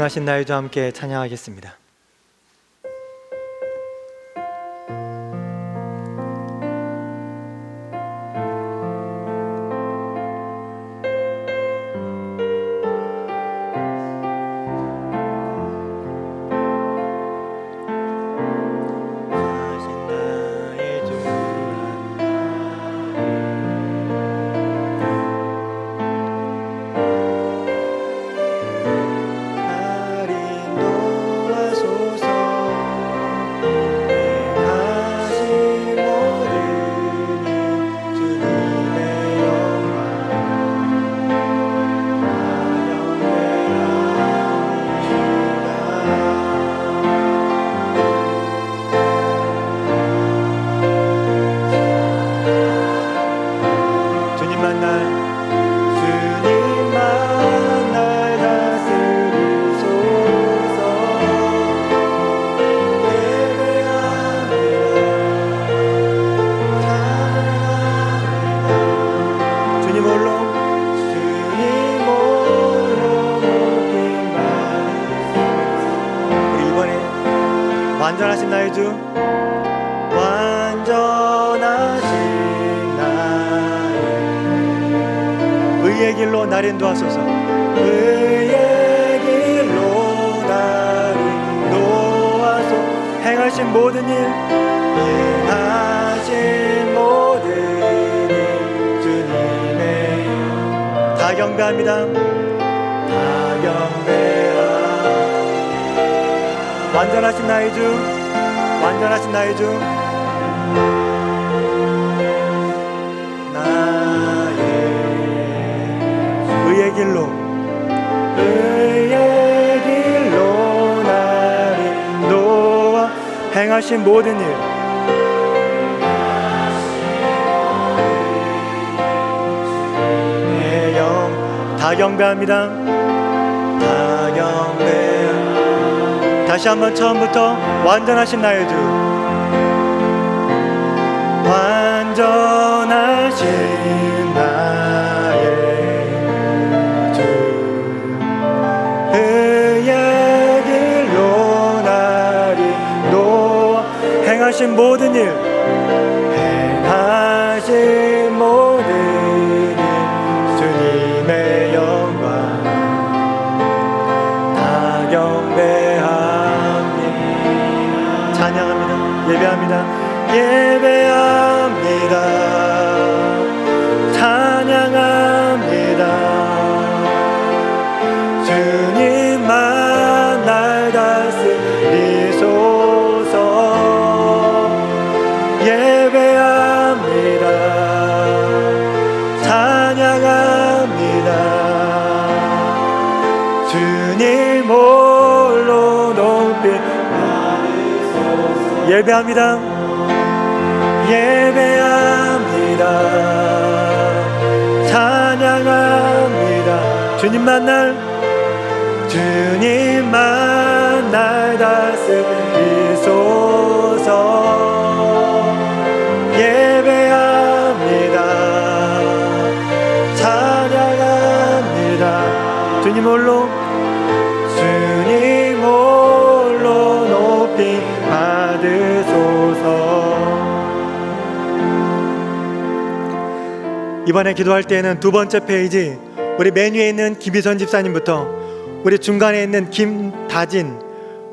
완전하신 나의 주 함께 찬양하겠습니다. 완전하신 나의 주, 완전하신 나의 의의 길로 날 인도하소서. 의의 길로 날 인도하소. 행하신 모든 일, 행하신 모든 일 주님의 다 경배합니다. 다 경배합니다. 완전하신 나의 주, 완전하신 나의 주, 나의 의의 길로, 의의 길로 나를 인도하. 행하신 모든 일, 내 영 다 경배합니다. 다 경배합니다. 다시 한번 처음부터 완전하신 나의 주, 완전하신 나의 주, 의의 길로 날 인도하. 행하신 모든 일, 행하신 모든 일 주님의 영광 다 경배하. 찬양합니다. 예배합니다. 예배합니다. 찬양합니다. 주님만 날 다스리소서. 예배합니다. 찬양합니다. 주님 홀로 높이 예배합니다. 예배합니다. 찬양합니다. 주님만 날 다스리소서. 예배합니다. 찬양합니다. 주님 홀로 높이 받으소서. 이번에 기도할 때에는 두 번째 페이지, 우리 맨 위에 있는 김희선 집사님부터 우리 중간에 있는 김다진,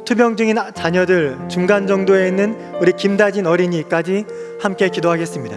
투병 중인 자녀들 중간 정도에 있는 우리 김다진 어린이까지 함께 기도하겠습니다.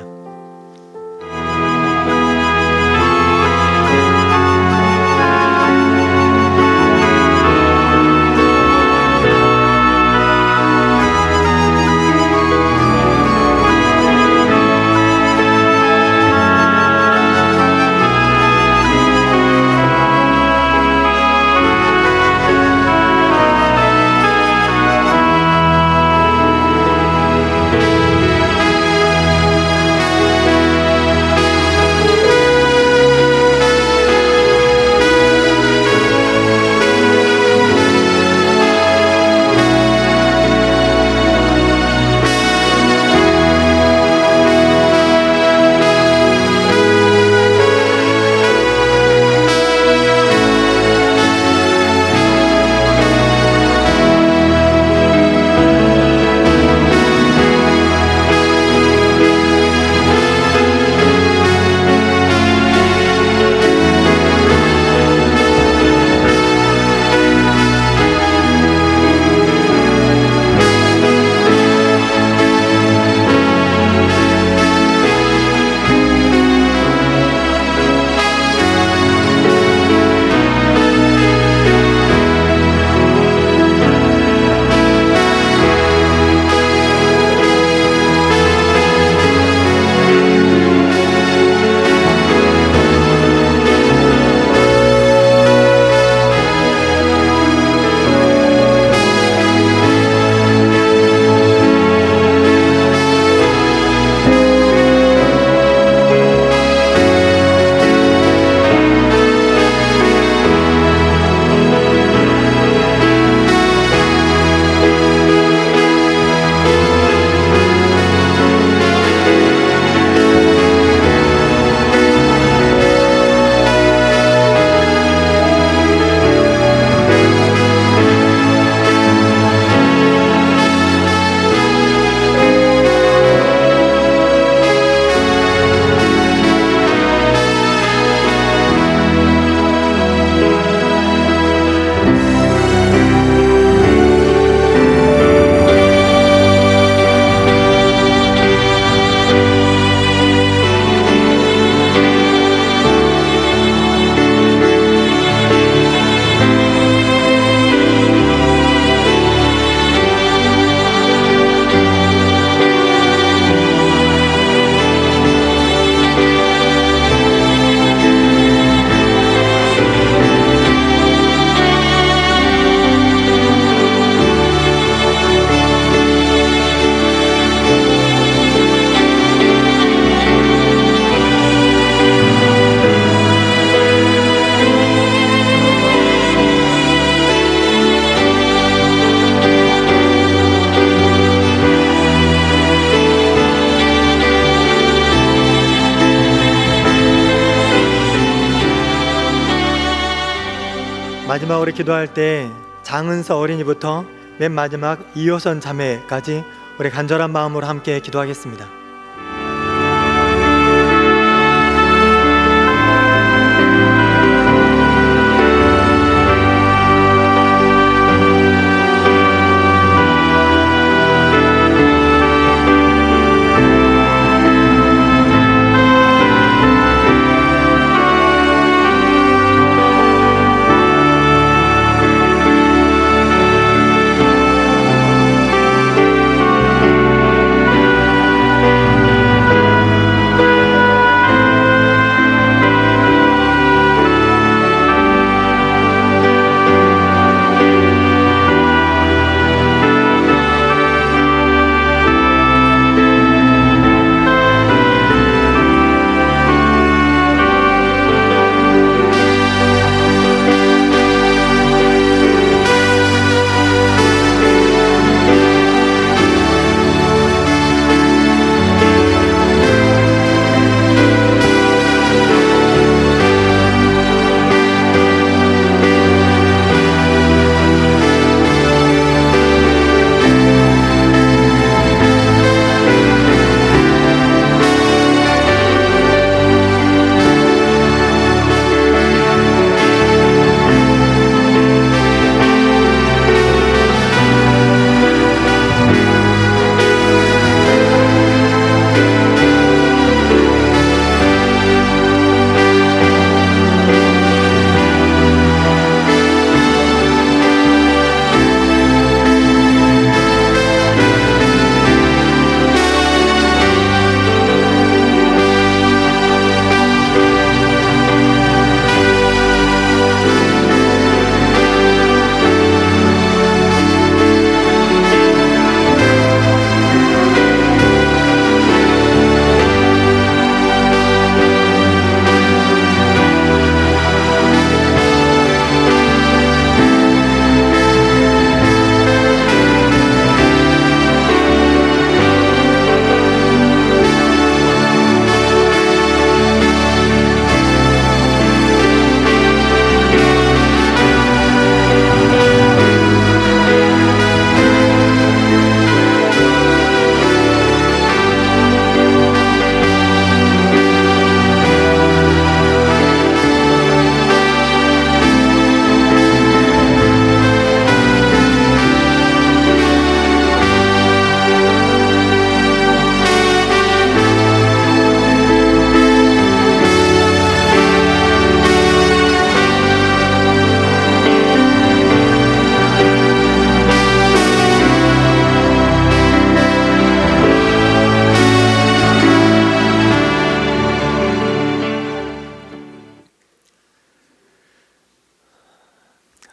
마지막으로 기도할 때 장은서 어린이부터 맨 마지막 이효선 자매까지 우리 간절한 마음으로 함께 기도하겠습니다.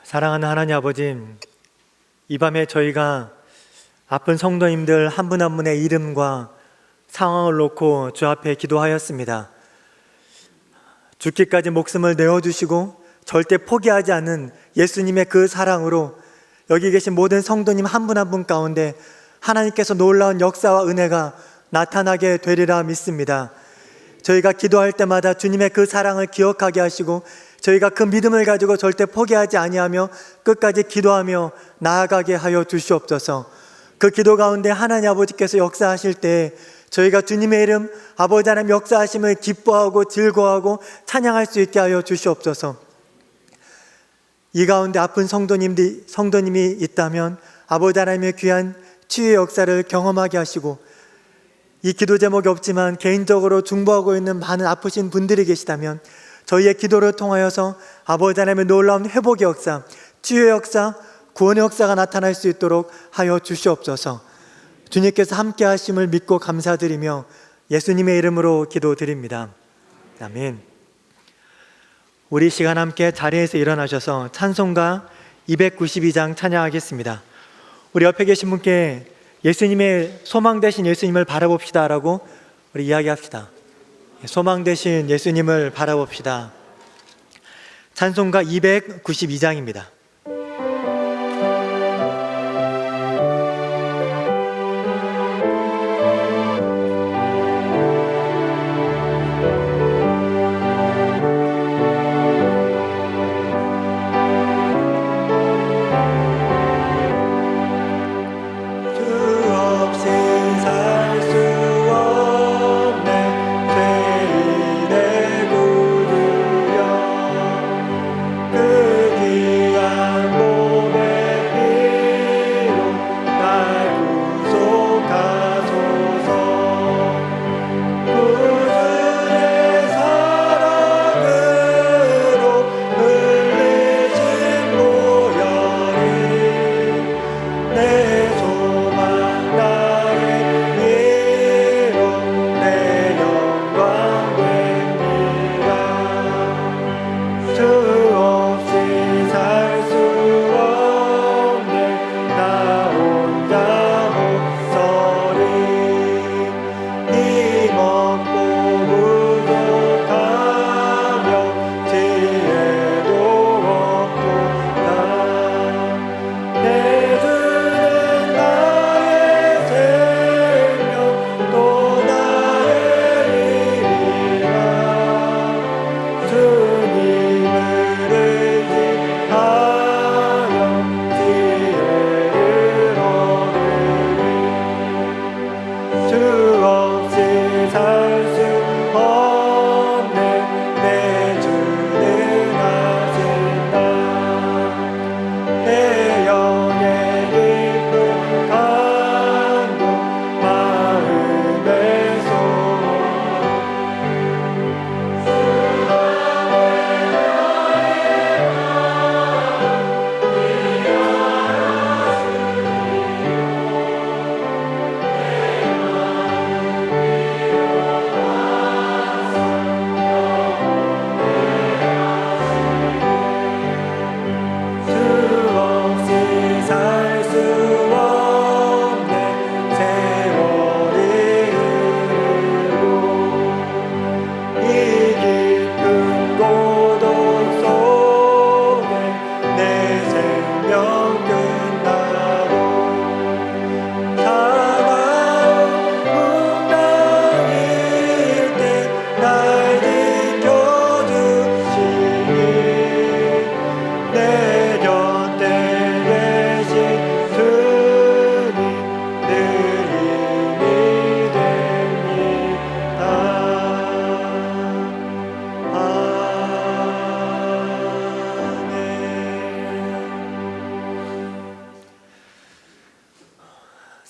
사랑하는 하나님 아버지, 이 밤에 저희가 아픈 성도님들 한 분 한 분의 이름과 상황을 놓고 주 앞에 기도하였습니다. 죽기까지 목숨을 내어주시고 절대 포기하지 않는 예수님의 그 사랑으로 여기 계신 모든 성도님 한 분 한 분 가운데 하나님께서 놀라운 역사와 은혜가 나타나게 되리라 믿습니다. 저희가 기도할 때마다 주님의 그 사랑을 기억하게 하시고 저희가 그 믿음을 가지고 절대 포기하지 아니하며 끝까지 기도하며 나아가게 하여 주시옵소서. 그 기도 가운데 하나님 아버지께서 역사하실 때 저희가 주님의 이름 아버지 하나님 역사하심을 기뻐하고 즐거워하고 찬양할 수 있게 하여 주시옵소서. 이 가운데 아픈 성도님이 있다면 아버지 하나님의 귀한 치유의 역사를 경험하게 하시고, 이 기도 제목이 없지만 개인적으로 중보하고 있는 많은 아프신 분들이 계시다면 저희의 기도를 통하여서 아버지 하나님의 놀라운 회복의 역사, 치유의 역사, 구원의 역사가 나타날 수 있도록 하여 주시옵소서. 주님께서 함께 하심을 믿고 감사드리며 예수님의 이름으로 기도드립니다. 아멘. 우리 시간 함께 자리에서 일어나셔서 찬송가 292장 찬양하겠습니다. 우리 옆에 계신 분께 예수님의 소망 되신 예수님을 바라봅시다 라고 우리 이야기합시다. 소망 되신 예수님을 바라봅시다. 찬송가 292장입니다.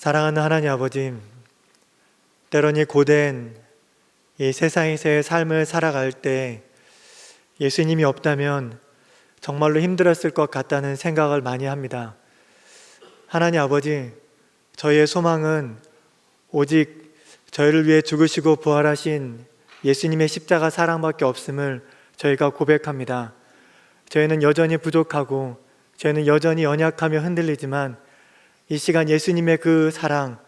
사랑하는 하나님 아버지, 때로는 이 고된 이 세상에서의 삶을 살아갈 때 예수님이 없다면 정말로 힘들었을 것 같다는 생각을 많이 합니다. 하나님 아버지, 저희의 소망은 오직 저희를 위해 죽으시고 부활하신 예수님의 십자가 사랑밖에 없음을 저희가 고백합니다. 저희는 여전히 부족하고 저희는 여전히 연약하며 흔들리지만 이 시간 예수님의 그 사랑,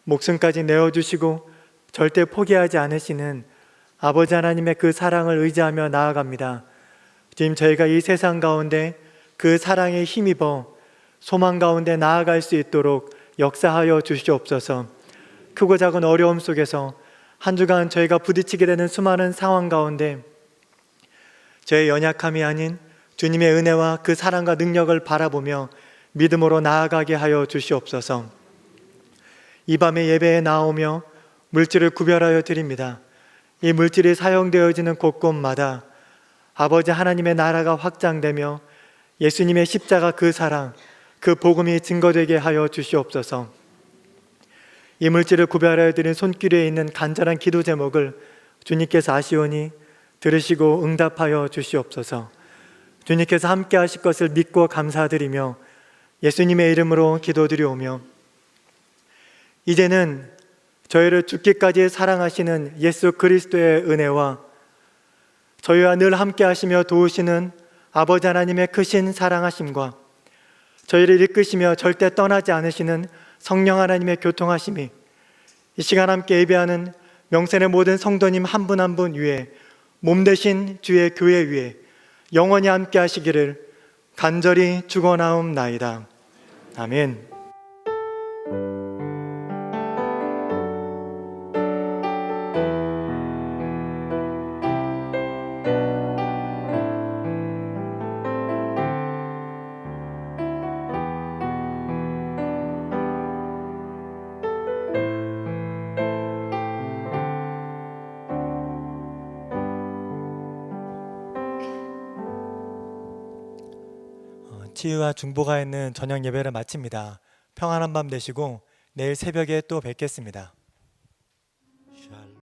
목숨까지 내어주시고 절대 포기하지 않으시는 아버지 하나님의 그 사랑을 의지하며 나아갑니다. 지금 저희가 이 세상 가운데 그 사랑에 힘입어 소망 가운데 나아갈 수 있도록 역사하여 주시옵소서. 크고 작은 어려움 속에서 한 주간 저희가 부딪히게 되는 수많은 상황 가운데 저의 연약함이 아닌 주님의 은혜와 그 사랑과 능력을 바라보며 믿음으로 나아가게 하여 주시옵소서. 이 밤에 예배에 나오며 물질을 구별하여 드립니다. 이 물질이 사용되어지는 곳곳마다 아버지 하나님의 나라가 확장되며 예수님의 십자가 그 사랑, 그 복음이 증거되게 하여 주시옵소서. 이 물질을 구별하여 드린 손길에 있는 간절한 기도 제목을 주님께서 아시오니 들으시고 응답하여 주시옵소서. 주님께서 함께 하실 것을 믿고 감사드리며 예수님의 이름으로 기도드리오며 이제는 저희를 죽기까지 사랑하시는 예수 그리스도의 은혜와 저희와 늘 함께 하시며 도우시는 아버지 하나님의 크신 사랑하심과 저희를 이끄시며 절대 떠나지 않으시는 성령 하나님의 교통하심이 이 시간 함께 예배하는 명센의 모든 성도님 한 분 한 분 위에 몸 되신 주의 교회 위에 영원히 함께 하시기를 간절히 축원하옵나이다. 아멘. 치유와 중보가 있는 저녁 예배를 마칩니다. 평안한 밤 되시고 내일 새벽에 또 뵙겠습니다.